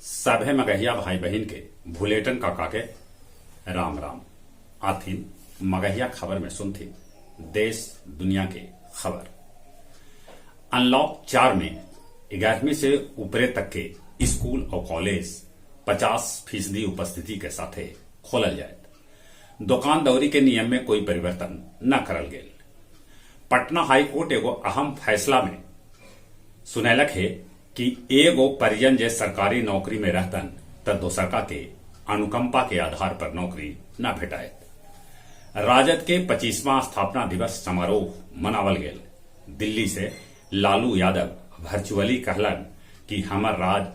सभे मगहिया भाई बहन के भुलेटन काका के राम राम। आथिन मगहिया खबर में सुनथी देश दुनिया के खबर। अनलॉक 4 में 11वीं से ऊपरे तक के स्कूल और कॉलेज 50% उपस्थिति के साथे खोलल जाए। दुकान दौरी के नियम में कोई परिवर्तन न करल गेल। पटना हाई कोर्ट एगो अहम फैसला में सुनैलक है कि एगो परिजन जे सरकारी नौकरी में रहतन त दोसरका के अनुकंपा के आधार पर नौकरी न भेटायत। राजद के 25वां स्थापना दिवस समारोह मनावल गेल। दिल्ली से लालू यादव वर्चुअली कहलन कि हमर राज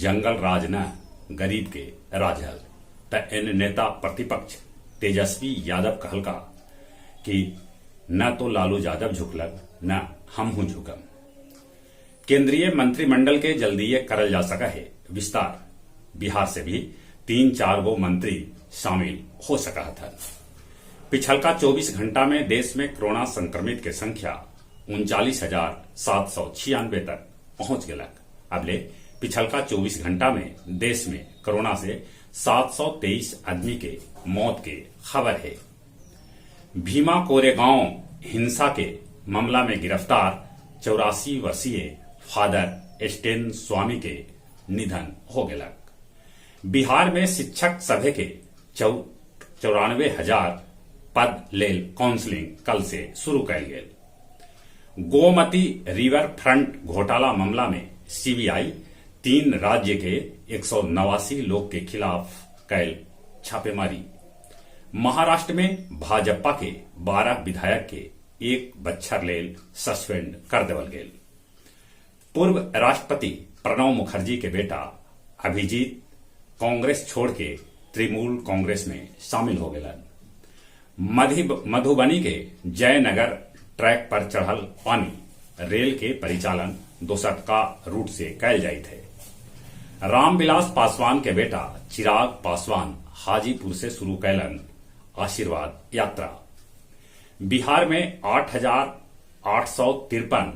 जंगल राज न गरीब के राज हल। त इन नेता प्रतिपक्ष तेजस्वी यादव कहलका कि न तो लालू यादव झुकलक न हमहू झुकम। केंद्रीय मंत्रिमंडल के जल्दीए करल जा सका है विस्तार। बिहार से भी 3-4 गो मंत्री शामिल हो सका था। पिछलका 24 घंटा में देश में कोरोना संक्रमित के संख्या 39,796 तक पहुंच गलक। अबले पिछलका 24 घंटा में देश में कोरोना से 723 आदमी के मौत के खबर है। भीमा कोरेगांव हिंसा के मामला में गिरफ्तार 84 वर्षीय फादर स्टेन स्वामी के निधन हो गलक। बिहार में शिक्षक सभे के 94,000 पद लेल काउंसलिंग कल से शुरू कल गेल। गोमती रिवर फ्रंट घोटाला मामला में सीबीआई 3 राज्य के 189 लोग के खिलाफ कैल छापेमारी। महाराष्ट्र में भाजपा के 12 विधायक के 1 बच्छर लेल सस्पेंड कर देवल गेल। पूर्व राष्ट्रपति प्रणब मुखर्जी के बेटा अभिजीत कांग्रेस छोड़ के तृणमूल कांग्रेस में शामिल हो गए। मधुबनी के जयनगर ट्रैक पर चढ़ल पानी रेल के परिचालन दोसरका रूट से कैल जाये थे। रामविलास पासवान के बेटा चिराग पासवान हाजीपुर से शुरू कैलन आशीर्वाद यात्रा। बिहार में 8,853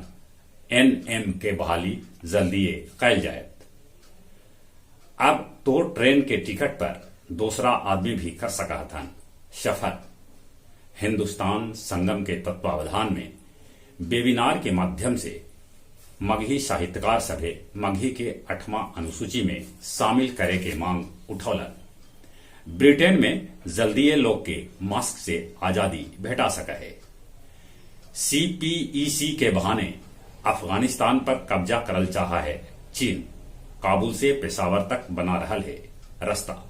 एनएम के बहाली जल्दीए कैल जाए। अब तो ट्रेन के टिकट पर दूसरा आदमी भी कर सका था सफर। हिंदुस्तान संगम के तत्वावधान में वेबिनार के माध्यम से मगही साहित्यकार सभे मगही के 8वां अनुसूची में शामिल करे के मांग उठौलन। ब्रिटेन में जल्दीए लोग के मास्क से आजादी भेटा सका है। सीपीईसी के बहाने अफगानिस्तान पर कब्जा करल चाहा है चीन। काबुल से पेशावर तक बना रहल है रास्ता।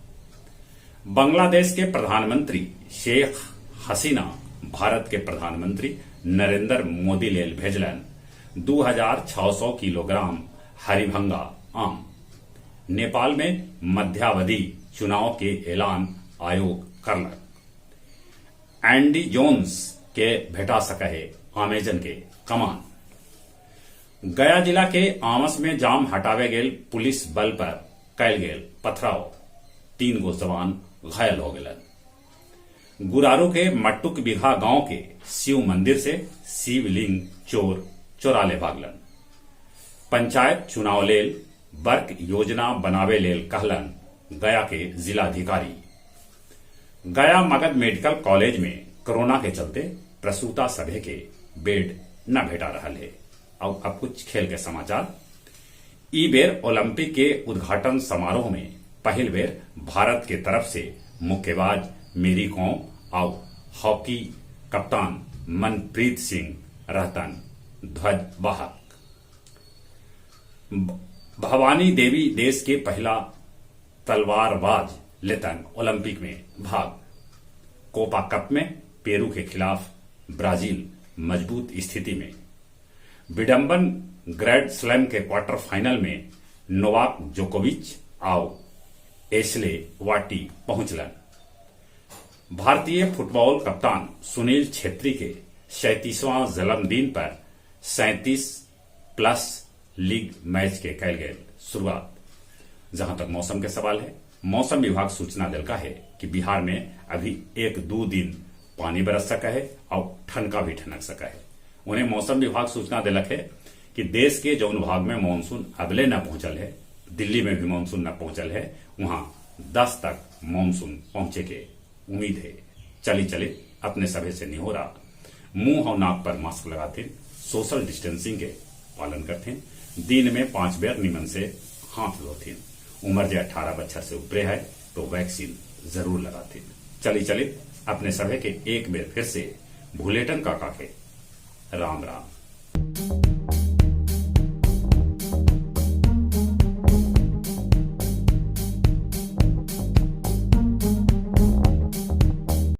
बांग्लादेश के प्रधानमंत्री शेख हसीना भारत के प्रधानमंत्री नरेंद्र मोदी लेल भेजलन 2,600 किलोग्राम हरिभंगा आम। नेपाल में मध्यावधि चुनाव के ऐलान आयोग करलक। एंडी जोन्स के भेटा सका है अमेजन के कमान। गया जिला के आमस में जाम हटावे गेल पुलिस बल पर कैल गेल पथराव 3 गो जवान घायल हो गए। गुरारू के मट्टुक बिघा गांव के शिव मंदिर से शिवलिंग चोर चोरा ले भागलन। पंचायत चुनाव लेल वर्क योजना बनावे लेल कहलन गया के जिलाधिकारी। गया मगध मेडिकल कॉलेज में कोरोना के चलते प्रसूता सभे के बेड न भेटा रहा है। अब कुछ खेल के समाचार। ई बेर ओलंपिक के उद्घाटन समारोह में पहल बेर भारत के तरफ से मुक्केबाज मेरी कॉम और हॉकी कप्तान मनप्रीत सिंह रहतन ध्वजवाहक। भवानी देवी देश के पहला तलवारबाज लेतन ओलंपिक में भाग। कोपा कप में पेरू के खिलाफ ब्राजील मजबूत स्थिति में। विडंबन ग्रैंड स्लैम के क्वार्टर फाइनल में नोवाक जोकोविच और एशले वाटी पहुंचलन। भारतीय फुटबॉल कप्तान सुनील छेत्री के 37वां जन्मदिन पर 37+ लीग मैच के कैल गए शुरुआत। जहां तक मौसम के सवाल है, मौसम विभाग सूचना दिलका है कि बिहार में अभी 1-2 दिन पानी बरस सका है और ठनका भी ठनक सका है। उन्हें मौसम विभाग सूचना दिलक है कि देश के जौन भाग में मानसून अबले न पहुंचल है दिल्ली में भी मानसून न पहुंचल है, वहां 10 तक मानसून पहुंचे के उम्मीद है। चली चले अपने सभे से निहोरा, मुंह और नाक पर मास्क लगाते, सोशल डिस्टेंसिंग के पालन करते, दिन में 5 बेर निमन से हाथ धोते, उम्र जे 18 बच्चर से ऊपरे है तो वैक्सीन जरूर लगाते। चली चले अपने सभे के एक बेर फिर से भूलेटन काका के राम राम।